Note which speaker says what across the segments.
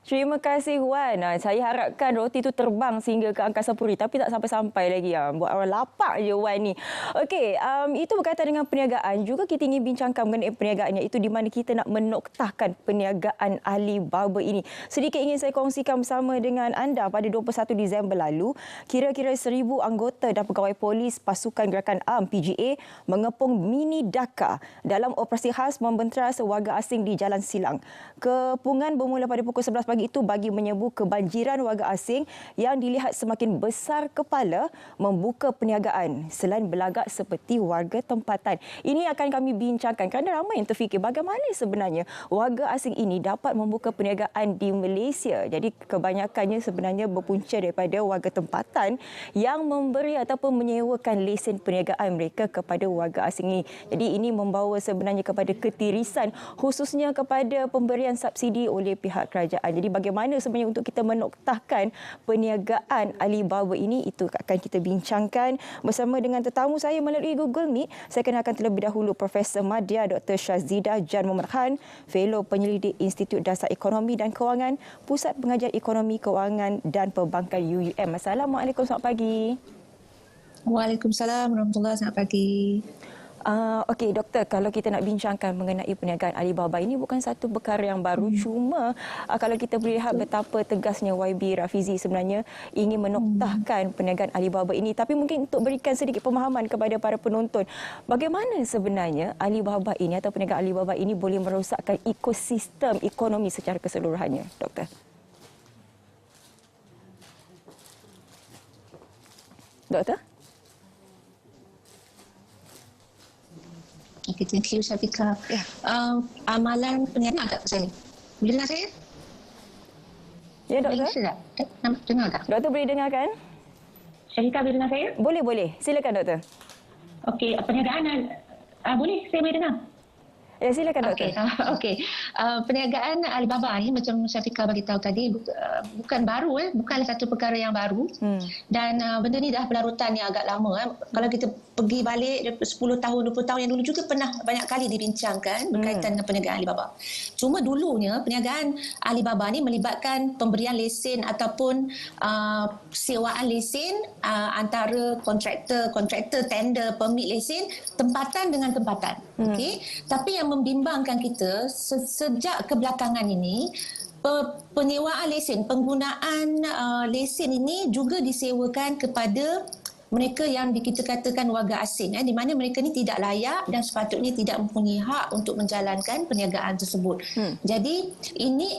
Speaker 1: Terima kasih Wan. Saya harapkan roti itu terbang sehingga ke angkasa puri tapi tak sampai-sampai lagi. Buat orang lapar je Wan ni. Okey, itu berkaitan dengan perniagaan. Juga kita ingin bincangkan mengenai perniagaan iaitu di mana kita nak menoktahkan perniagaan Alibaba ini. Sedikit ingin saya kongsikan bersama dengan anda pada 21 Disember lalu, kira-kira 1,000 anggota dan pegawai polis Pasukan Gerakan Am PGA mengepung Mini Dhaka dalam operasi khas membenteras warga asing di Jalan Silang. Kepungan bermula pada pukul 11 pagi itu bagi menyebu kebanjiran warga asing yang dilihat semakin besar kepala membuka perniagaan selain belagak seperti warga tempatan. Ini akan kami bincangkan kerana ramai yang terfikir bagaimana sebenarnya warga asing ini dapat membuka perniagaan di Malaysia. Jadi kebanyakannya sebenarnya berpunca daripada warga tempatan yang memberi ataupun menyewakan lesen perniagaan mereka kepada warga asing ini. Jadi ini membawa sebenarnya kepada ketirisan khususnya kepada pemberian subsidi oleh pihak kerajaan. Jadi bagaimana sebenarnya untuk kita menoktahkan perniagaan Alibaba ini, itu akan kita bincangkan bersama dengan tetamu saya melalui Google Meet. Saya kenalkan terlebih dahulu Profesor Madya Dr. Syazidah Jan Muhammad Khan, Fellow Penyelidik Institut Dasar Ekonomi dan Kewangan, Pusat Pengajar Ekonomi Kewangan dan Perbankan UUM. Assalamualaikum, selamat pagi.
Speaker 2: Waalaikumsalam warahmatullahi wabarakatuh. Selamat pagi.
Speaker 1: Okey, doktor, kalau kita nak bincangkan mengenai perniagaan Alibaba ini bukan satu perkara yang baru. Cuma kalau kita melihat betapa tegasnya YB Rafizi sebenarnya ingin menoktahkan perniagaan Alibaba ini. Tapi mungkin untuk berikan sedikit pemahaman kepada para penonton, bagaimana sebenarnya Alibaba ini atau perniagaan Alibaba ini boleh merosakkan ekosistem ekonomi secara keseluruhannya, doktor? Doktor?
Speaker 2: Okay, thank you Syafiqah. Amalan perniagaan tak saya? Boleh dengar saya?
Speaker 1: Ya, doktor.
Speaker 2: Dengar tak?
Speaker 1: Doktor boleh dengarkan?
Speaker 2: Syafiqah boleh dengar saya?
Speaker 1: Boleh. Silakan, doktor.
Speaker 2: Okey, perniagaan boleh saya boleh dengar?
Speaker 1: Ya, silakan, doktor.
Speaker 2: Okey. Perniagaan Alibaba ni macam Syafiqah bagi tahu tadi bukan baru, bukanlah satu perkara yang baru. Dan benda ni dah berlarutan yang agak lama. Kalau kita pergi balik 10 tahun, 20 tahun yang dulu juga pernah banyak kali dibincangkan berkaitan dengan perniagaan Alibaba. Cuma dulunya perniagaan Alibaba ni melibatkan pemberian lesen ataupun sewaan lesen antara kontraktor, tender, permit lesen tempatan dengan tempatan. Okey. Tapi yang membimbangkan kita sejak kebelakangan ini, penyewaan lesen, penggunaan lesen ini juga disewakan kepada mereka yang kita katakan warga asing, di mana mereka ni tidak layak dan sepatutnya tidak mempunyai hak untuk menjalankan perniagaan tersebut. Jadi ini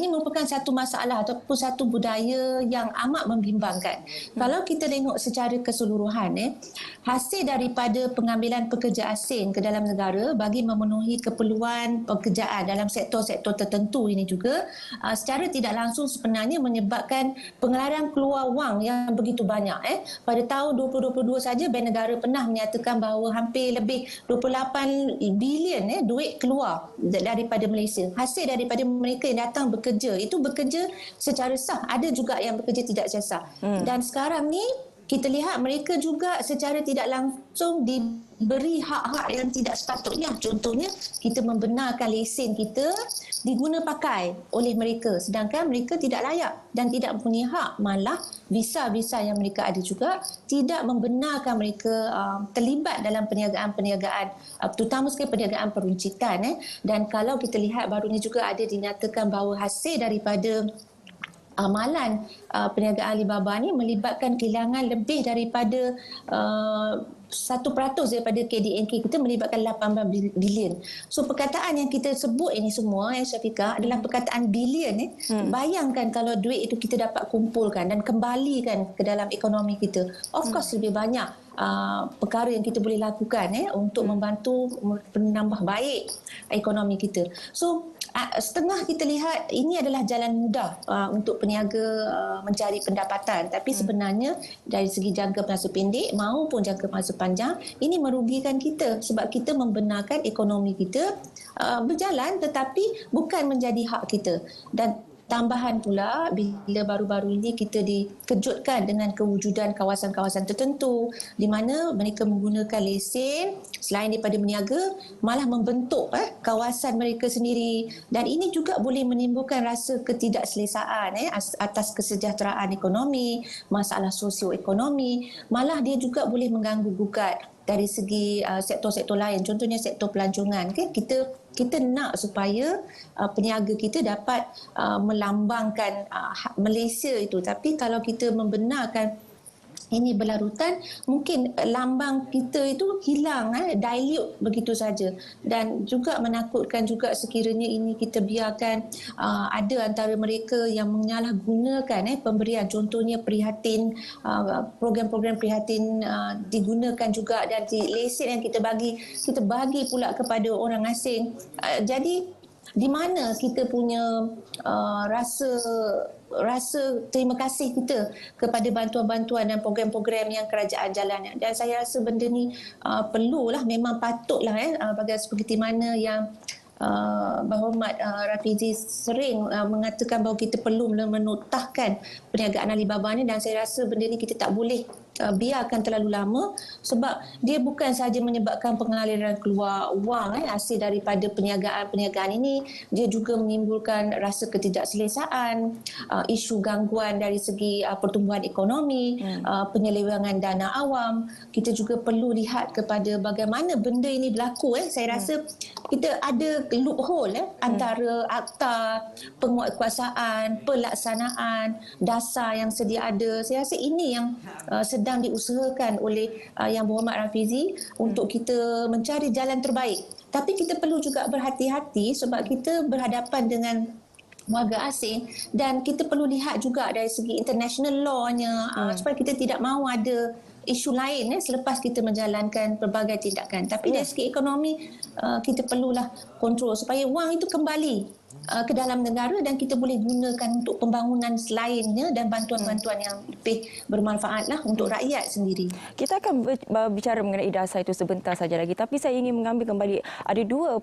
Speaker 2: merupakan satu masalah ataupun satu budaya yang amat membimbangkan. Kalau kita tengok secara keseluruhan, hasil daripada pengambilan pekerja asing ke dalam negara bagi memenuhi keperluan pekerjaan dalam sektor-sektor tertentu ini juga secara tidak langsung sebenarnya menyebabkan pengeluaran keluar wang yang begitu banyak. Pada tahun 2022 saja Bank Negara pernah menyatakan bahawa hampir lebih 28 bilion duit keluar daripada Malaysia. Hasil daripada mereka yang datang bekerja, itu bekerja secara sah, ada juga yang bekerja tidak secara sah. Dan sekarang ni kita lihat mereka juga secara tidak langsung diberi hak-hak yang tidak sepatutnya. Contohnya, kita membenarkan lesen kita diguna pakai oleh mereka sedangkan mereka tidak layak dan tidak mempunyai hak. Malah visa-visa yang mereka ada juga tidak membenarkan mereka terlibat dalam perniagaan-perniagaan, terutama sekali perniagaan peruncitan. Dan kalau kita lihat baru ni juga ada dinyatakan bahawa hasil daripada amalan perniagaan Alibaba ni melibatkan kehilangan lebih daripada 1% daripada KDNK kita, melibatkan 18 bilion. So perkataan yang kita sebut ini semua Syafiqah adalah perkataan bilion. Bayangkan kalau duit itu kita dapat kumpulkan dan kembalikan ke dalam ekonomi kita. Of course lebih banyak perkara yang kita boleh lakukan untuk membantu menambah baik ekonomi kita. So setengah kita lihat ini adalah jalan mudah untuk peniaga mencari pendapatan, tapi sebenarnya dari segi jangka masa pendek maupun jangka masa panjang ini merugikan kita sebab kita membenarkan ekonomi kita berjalan tetapi bukan menjadi hak kita. Dan tambahan pula bila baru-baru ini kita dikejutkan dengan kewujudan kawasan-kawasan tertentu di mana mereka menggunakan lesen selain daripada berniaga malah membentuk kawasan mereka sendiri, dan ini juga boleh menimbulkan rasa ketidakselesaan atas kesejahteraan ekonomi, masalah sosioekonomi, malah dia juga boleh mengganggu gugat dari segi sektor-sektor lain, contohnya sektor pelancongan. Kita nak supaya peniaga kita dapat melambangkan Malaysia itu, tapi kalau kita membenarkan ini berlarutan, mungkin lambang kita itu hilang, dilute begitu saja, dan juga menakutkan juga sekiranya ini kita biarkan ada antara mereka yang menyalahgunakan pemberian, contohnya prihatin, program-program prihatin digunakan juga, dan lesen yang kita bagi pula kepada orang asing. Jadi di mana kita punya rasa terima kasih kita kepada bantuan-bantuan dan program-program yang kerajaan jalankan. Dan saya rasa benda ni perlulah, memang patutlah seperti mana yang Berhormat Rafizi sering mengatakan bahawa kita perlu menotahkan perniagaan Alibaba ni, dan saya rasa benda ni kita tak boleh biarkan terlalu lama, sebab dia bukan sahaja menyebabkan pengaliran keluar wang hasil daripada perniagaan ini, dia juga menimbulkan rasa ketidakselesaan, isu gangguan dari segi pertumbuhan ekonomi, penyelewengan dana awam. Kita juga perlu lihat kepada bagaimana benda ini berlaku. Saya rasa kita ada loophole antara akta, penguatkuasaan, pelaksanaan, dasar yang sedia ada. Saya rasa ini yang sedang diusahakan oleh Yang Berhormat Rafizi untuk kita mencari jalan terbaik. Tapi kita perlu juga berhati-hati sebab kita berhadapan dengan warga asing, dan kita perlu lihat juga dari segi international law-nya supaya kita tidak mahu ada isu lain selepas kita menjalankan pelbagai tindakan. Tapi dari segi ekonomi kita perlulah kontrol supaya wang itu kembali ke dalam negara dan kita boleh gunakan untuk pembangunan selainnya dan bantuan-bantuan yang lebih bermanfaatlah untuk rakyat sendiri.
Speaker 1: Kita akan berbicara mengenai dasar itu sebentar saja lagi, tapi saya ingin mengambil kembali ada dua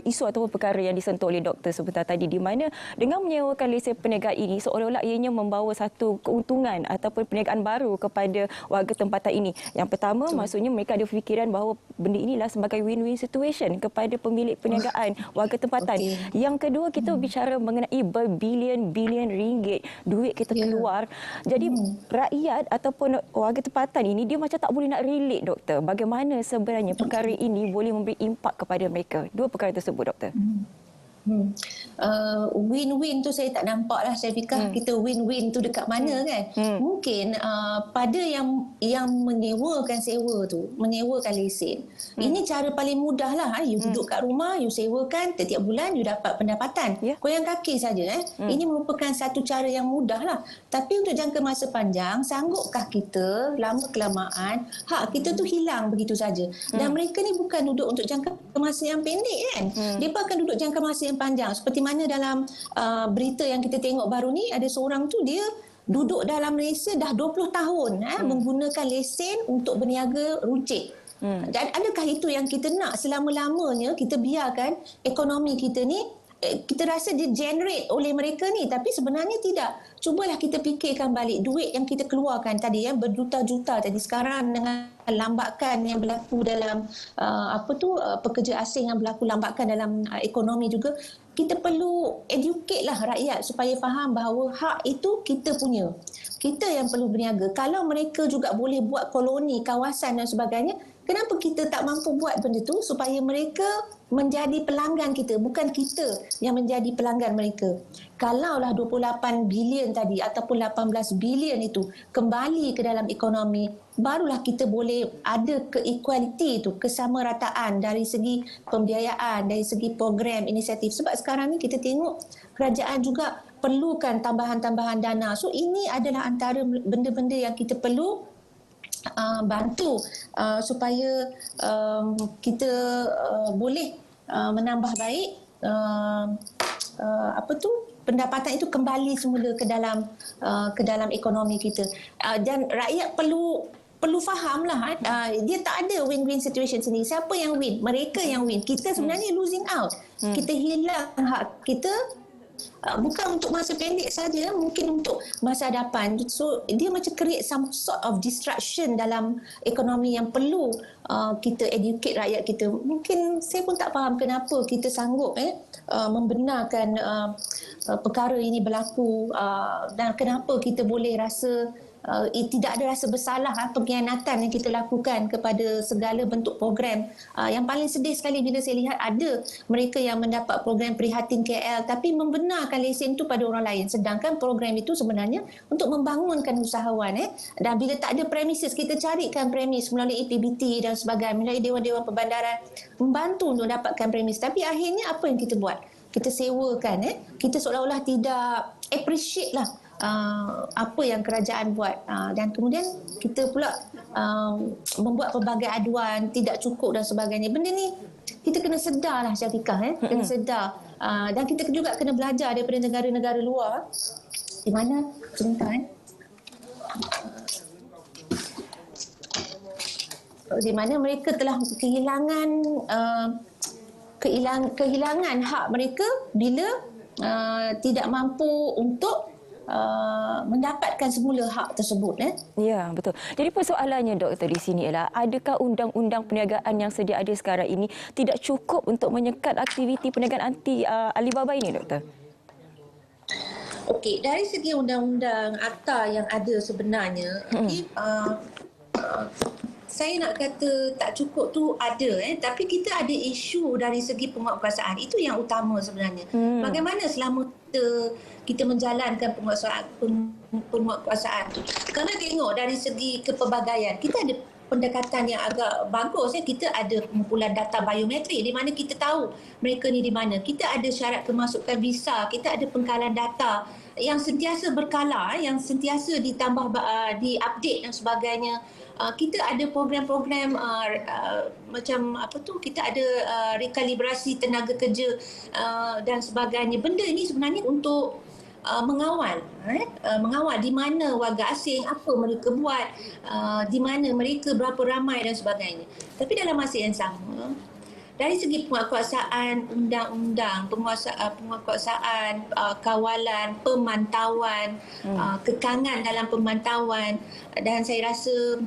Speaker 1: isu ataupun perkara yang disentuh oleh doktor sebentar tadi, di mana dengan menyewakan lesen perniagaan ini seolah-olah ianya membawa satu keuntungan ataupun perniagaan baru kepada warga tempatan ini. Yang pertama, maksudnya mereka ada fikiran bahawa benda inilah sebagai win-win situation kepada pemilik perniagaan warga tempatan. Yang kedua, kita bicara mengenai berbilion-bilion ringgit duit kita keluar. Jadi rakyat ataupun warga tempatan ini dia macam tak boleh nak relate, doktor. Bagaimana sebenarnya perkara ini boleh memberi impak kepada mereka? Dua perkara tersebut, doktor.
Speaker 2: Win-win tu saya tak nampak lah, Syafiqah. Kita win-win tu dekat mana kan? Mungkin pada yang menyewakan lesen. Ini cara paling mudah lah. You duduk kat rumah, you sewakan, setiap bulan you dapat pendapatan. Koyang kaki saja. Ini merupakan satu cara yang mudah lah. Tapi untuk jangka masa panjang, sanggupkah kita lama-kelamaan hak kita tu hilang begitu saja? Dan mereka ni bukan duduk untuk jangka masa yang pendek kan? Mereka akan duduk jangka masa yang panjang. Seperti mana dalam berita yang kita tengok baru ni, ada seorang tu dia duduk dalam Malaysia dah 20 tahun menggunakan lesen untuk berniaga runcit. Dan adakah itu yang kita nak selama-lamanya kita biarkan ekonomi kita ni kita rasa dia generate oleh mereka ni, tapi sebenarnya tidak. Cubalah kita fikirkan balik duit yang kita keluarkan tadi berjuta-juta tadi, sekarang dengan lambakan yang berlaku dalam pekerja asing yang berlaku lambakan dalam ekonomi juga, kita perlu educate lah rakyat supaya faham bahawa hak itu kita punya. Kita yang perlu berniaga. Kalau mereka juga boleh buat koloni, kawasan dan sebagainya, kenapa kita tak mampu buat benda tu supaya mereka menjadi pelanggan kita, bukan kita yang menjadi pelanggan mereka. Kalaulah 28 bilion tadi ataupun 18 bilion itu kembali ke dalam ekonomi, barulah kita boleh ada ke-equality itu, kesamarataan dari segi pembiayaan, dari segi program, inisiatif. Sebab sekarang ni kita tengok kerajaan juga perlukan tambahan-tambahan dana. So ini adalah antara benda-benda yang kita perlu bantu supaya kita boleh menambah baik pendapatan itu kembali semula ke dalam ekonomi kita. Dan rakyat perlu fahamlah, dia tak ada win-win situation sini. Siapa yang win? Mereka yang win. Kita sebenarnya losing out. Kita hilang hak kita bukan untuk masa pendek saja, mungkin untuk masa hadapan. So dia macam create some sort of distraction dalam ekonomi yang perlu kita educate rakyat kita. Mungkin saya pun tak faham kenapa kita sanggup membenarkan perkara ini berlaku, dan kenapa kita boleh rasa tidak ada rasa bersalah pengkhianatan yang kita lakukan kepada segala bentuk program. Yang paling sedih sekali bila saya lihat ada mereka yang mendapat program Prihatin KL tapi membenarkan lesen itu pada orang lain, sedangkan program itu sebenarnya untuk membangunkan usahawan. Dan bila tak ada premises, kita carikan premis melalui PBT dan sebagainya, melalui Dewan-Dewan Perbandaran, membantu untuk dapatkan premis. Tapi akhirnya apa yang kita buat? Kita sewakan, kita seolah-olah tidak appreciate lah apa yang kerajaan buat, dan kemudian kita pula membuat pelbagai aduan tidak cukup dan sebagainya. Benda ni kita kena sedar lah, Syafiqah, kena sedar, dan kita juga kena belajar daripada negara-negara luar di mana sebentar di mana mereka telah kehilangan hak mereka bila tidak mampu untuk mendapatkan semula hak tersebut.
Speaker 1: Ya, betul. Jadi persoalannya, Doktor, di sini ialah adakah undang-undang perniagaan yang sedia ada sekarang ini tidak cukup untuk menyekat aktiviti perniagaan anti Alibaba ini, Doktor?
Speaker 2: Okey, dari segi undang-undang akta yang ada sebenarnya, saya nak kata tak cukup tu ada, tapi kita ada isu dari segi penguatkuasaan. Itu yang utama sebenarnya. Bagaimana selama kita menjalankan penguatkuasaan tu. Kerana tengok dari segi kepelbagaian, kita ada pendekatan yang agak bagus. Kita ada pengumpulan data biometrik di mana kita tahu mereka ni di mana. Kita ada syarat kemasukan visa, kita ada pengkalan data yang sentiasa berkala, yang sentiasa ditambah, diupdate dan sebagainya. Kita ada program-program macam apa tu, kita ada rekalibrasi tenaga kerja dan sebagainya. Benda ini sebenarnya untuk mengawal di mana warga asing, apa mereka buat, di mana mereka, berapa ramai dan sebagainya. Tapi dalam masa yang sama, dari segi penguatkuasaan undang-undang, penguatkuasaan kawalan, pemantauan, kekangan dalam pemantauan, dan saya rasa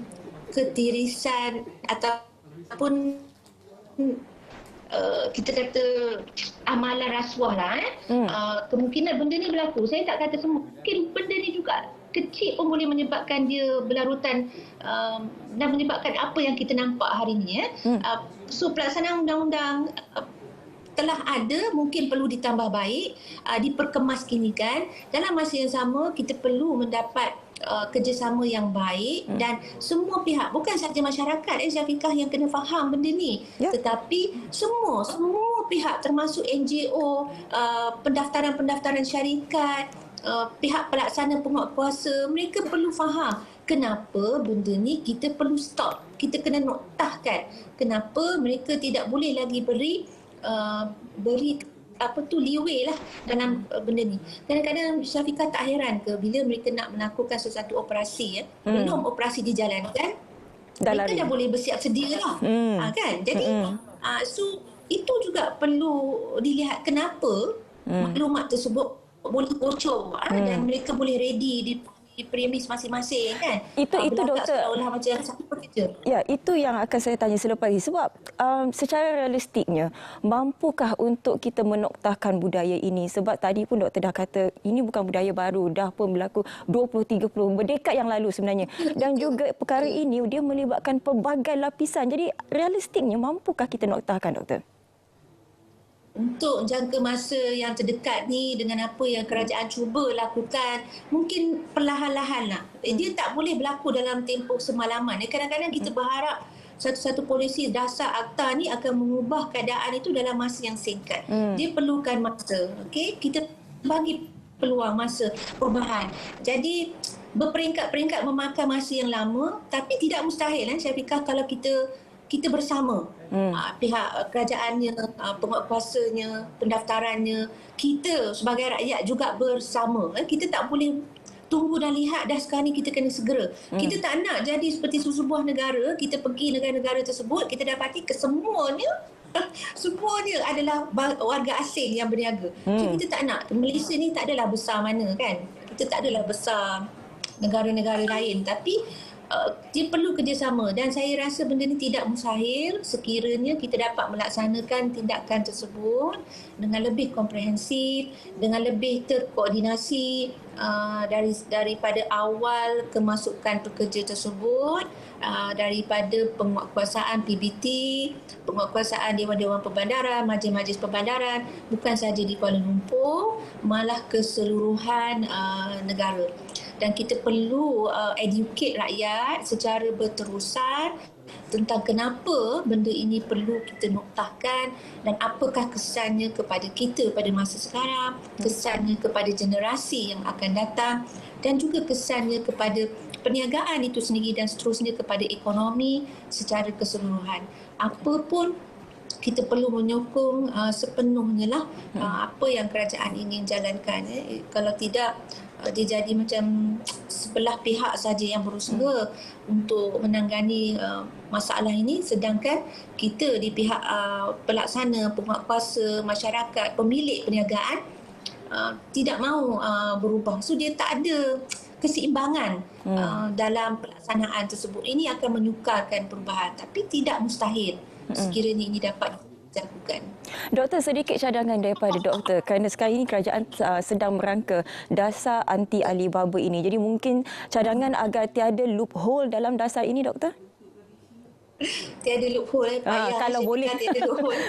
Speaker 2: ketirisan ataupun kita kata amalan rasuah lah, kemungkinan benda ni berlaku. Saya tak kata semua, mungkin benda ni juga kecil pun boleh menyebabkan dia berlarutan dan menyebabkan apa yang kita nampak hari ni. So pelaksanaan undang-undang telah ada, mungkin perlu ditambah baik, diperkemaskinikan. Dalam masa yang sama kita perlu mendapat kerjasama yang baik dan semua pihak, bukan sahaja masyarakat Syafiqah yang kena faham benda ni, tetapi semua pihak termasuk NGO, pendaftaran syarikat, pihak pelaksana penguatkuasa, mereka perlu faham kenapa benda ni kita perlu stop. Kita kena noktahkan kenapa mereka tidak boleh lagi beri leeway lah dalam benda ni. Kadang-kadang Syafiqah tak heran ke bila mereka nak melakukan sesuatu operasi, belum operasi dijalankan, mereka dah boleh bersiap sedia lah. Kan? Jadi so itu juga perlu dilihat kenapa maklumat tersebut boleh bocor dan mereka boleh ready di premis masing-masing, kan?
Speaker 1: Itu Doktor.
Speaker 2: Seolah macam satu pekerja.
Speaker 1: Ya, itu yang akan saya tanya selepas ini. Sebab secara realistiknya, mampukah untuk kita menoktahkan budaya ini? Sebab tadi pun Doktor dah kata, ini bukan budaya baru. Dah pun berlaku 20-30 berdekad yang lalu sebenarnya. Dan juga perkara ini, dia melibatkan pelbagai lapisan. Jadi, realistiknya, mampukah kita noktahkan, Doktor?
Speaker 2: Untuk jangka masa yang terdekat ni, dengan apa yang kerajaan cuba lakukan, mungkin perlahan-lahan lah. Dia tak boleh berlaku dalam tempoh semalaman. Kadang-kadang kita berharap satu-satu polisi dasar akta ni akan mengubah keadaan itu dalam masa yang singkat. Dia perlukan masa. Kita bagi peluang masa perubahan. Jadi berperingkat-peringkat memakan masa yang lama, tapi tidak mustahil Syafiqah kalau kita bersama, pihak kerajaannya, penguatkuasanya, pendaftarannya, kita sebagai rakyat juga bersama. Kita tak boleh tunggu dan lihat dah sekarang ni, kita kena segera. Kita tak nak jadi seperti sebuah negara, kita pergi negara-negara tersebut, kita dapati kesemuanya
Speaker 3: Semuanya adalah warga asing yang berniaga. So, kita tak nak. Malaysia ni tak adalah besar mana kan. Kita tak adalah besar negara-negara lain. Tapi dia perlu kerjasama dan saya rasa benda ni tidak mustahil sekiranya kita dapat melaksanakan tindakan tersebut dengan lebih komprehensif, dengan lebih terkoordinasi daripada awal kemasukan pekerja tersebut, daripada penguatkuasaan PBT, penguatkuasaan Dewan-Dewan Perbandaran, majlis-majlis perbandaran, bukan sahaja di Kuala Lumpur, malah keseluruhan negara. Dan kita perlu educate rakyat secara berterusan tentang kenapa benda ini perlu kita noktahkan dan apakah kesannya kepada kita pada masa sekarang, kesannya kepada generasi yang akan datang dan juga kesannya kepada perniagaan itu sendiri dan seterusnya kepada ekonomi secara keseluruhan. Apa pun kita perlu menyokong sepenuhnya lah apa yang kerajaan ingin jalankan. Kalau tidak, dia jadi macam sebelah pihak saja yang berusaha untuk menangani masalah ini, sedangkan kita di pihak pelaksana, penguatkuasa, masyarakat, pemilik perniagaan tidak mahu berubah. So dia tak ada keseimbangan dalam pelaksanaan tersebut. Ini akan menyukarkan perubahan, tapi tidak mustahil sekiranya ini dapat dilakukan.
Speaker 1: Doktor, sedikit cadangan daripada doktor kerana sekarang ini kerajaan sedang merangka dasar anti Alibaba ini. Jadi mungkin cadangan agar tiada loophole dalam dasar ini, doktor?
Speaker 3: Tiada loophole, payah
Speaker 1: kalau boleh.
Speaker 3: tiada loophole.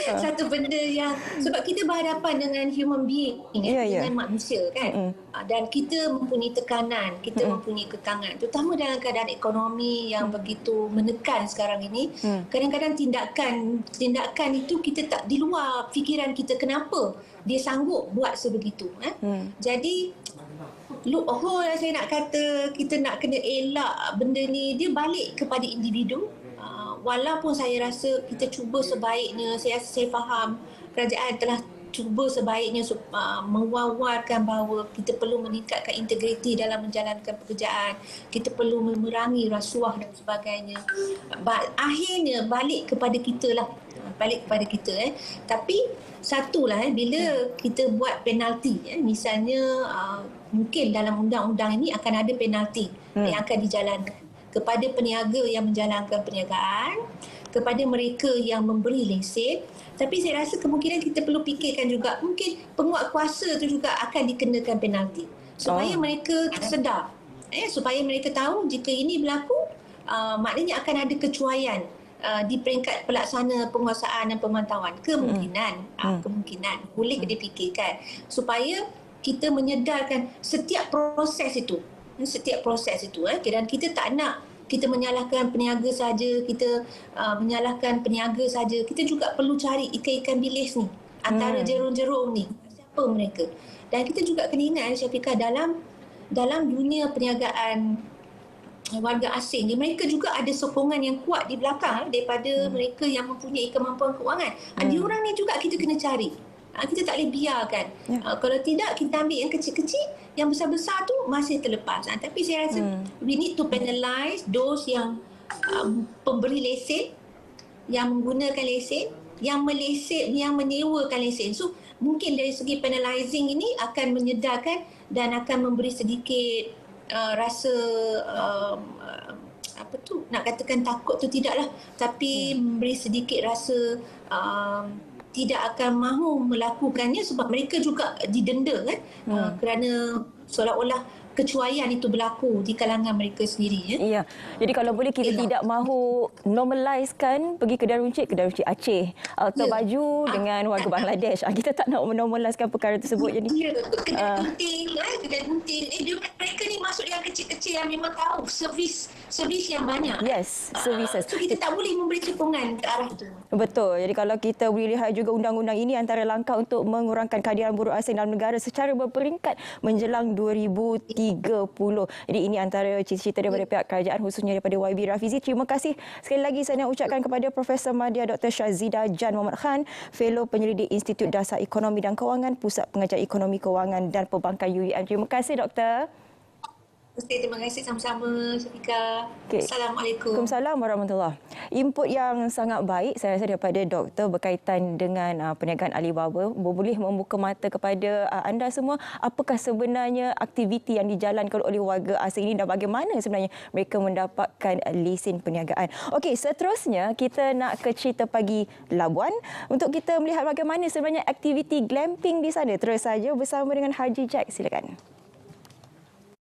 Speaker 3: Satu benda yang sebab kita berhadapan dengan human being, dengan manusia kan. Dan kita mempunyai tekanan, kita mempunyai kekangan, terutama dalam keadaan ekonomi yang begitu menekan sekarang ini. Kadang-kadang tindakan itu kita tak di luar fikiran kita, kenapa dia sanggup buat sebegitu. Jadi loophole saya nak kata, kita nak kena elak benda ni, dia balik kepada individu. Walaupun saya rasa kita cuba sebaiknya, saya faham kerajaan telah cuba sebaiknya mewawarkan bahawa kita perlu meningkatkan integriti dalam menjalankan pekerjaan, kita perlu memerangi rasuah dan sebagainya. Akhirnya balik kepada kita lah, Tapi satulah bila kita buat penalti, misalnya mungkin dalam undang-undang ini akan ada penalti yang akan dijalankan kepada peniaga yang menjalankan perniagaan, kepada mereka yang memberi lesen. Tapi saya rasa kemungkinan kita perlu fikirkan juga, mungkin penguatkuasa itu juga akan dikenakan penalti supaya mereka sedar, supaya mereka tahu jika ini berlaku, maknanya akan ada kecuaian di peringkat pelaksana penguasaan dan pemantauan. Kemungkinan boleh dipikirkan supaya kita menyedarkan setiap proses itu, dan kita tak nak kita menyalahkan peniaga saja, kita menyalahkan peniaga saja. Kita juga perlu cari ikan-ikan bilis ni, antara jerung-jerung ni, siapa mereka. Dan kita juga kena ingat, Syafiqah, dalam dunia perniagaan warga asing ni, mereka juga ada sokongan yang kuat di belakang daripada mereka yang mempunyai kemampuan kewangan. Diorang ni juga kita kena cari. Kita tak boleh biarkan. Kalau tidak, kita ambil yang kecil-kecil, yang besar-besar tu masih terlepas. Tapi saya rasa we need to penalize those yang pemberi lesen, yang menggunakan lesen, yang menyewakan lesen. So mungkin dari segi penalizing ini akan menyedarkan dan akan memberi sedikit rasa nak katakan takut tu tidaklah, tapi memberi sedikit rasa tidak akan mahu melakukannya sebab mereka juga didenda kan, kerana seolah-olah kecuaian itu berlaku di kalangan mereka sendiri.
Speaker 1: Ya. Jadi kalau boleh kita tidak mahu normalizekan pergi kedai runcit Aceh atau baju dengan warga Bangladesh. Kita tak nak menormalizekan perkara tersebut. Jadi
Speaker 3: kedai gunting, mereka ni masuk yang kecil-kecil yang memang tahu servis yang banyak.
Speaker 1: Yes, services.
Speaker 3: So kita tak boleh memberi sokongan ke arah itu.
Speaker 1: Betul. Jadi kalau kita boleh lihat juga undang-undang ini antara langkah untuk mengurangkan kehadiran buruh asing dalam negara secara berperingkat menjelang 2030. Jadi ini antara cita-cita daripada pihak kerajaan, khususnya daripada YB Rafizi. Terima kasih sekali lagi saya nak ucapkan kepada Profesor Madya Dr. Shazida Jan Muhammad Khan, Fellow Penyelidik Institut Dasar Ekonomi dan Kewangan, Pusat Pengajar Ekonomi Kewangan dan Perbankan UIM. Terima kasih, Doktor.
Speaker 3: Terima kasih sama-sama, Syafiqah.
Speaker 1: Okey.
Speaker 3: Assalamualaikum.
Speaker 1: Waalaikumsalam warahmatullahi. Input yang sangat baik saya rasa daripada doktor berkaitan dengan perniagaan Alibaba boleh membuka mata kepada anda semua apakah sebenarnya aktiviti yang dijalankan oleh warga asing ini dan bagaimana sebenarnya mereka mendapatkan lesen perniagaan. Okey, seterusnya kita nak ke cerita pagi Labuan untuk kita melihat bagaimana sebenarnya aktiviti glamping di sana. Terus saja bersama dengan Haji Jack, silakan.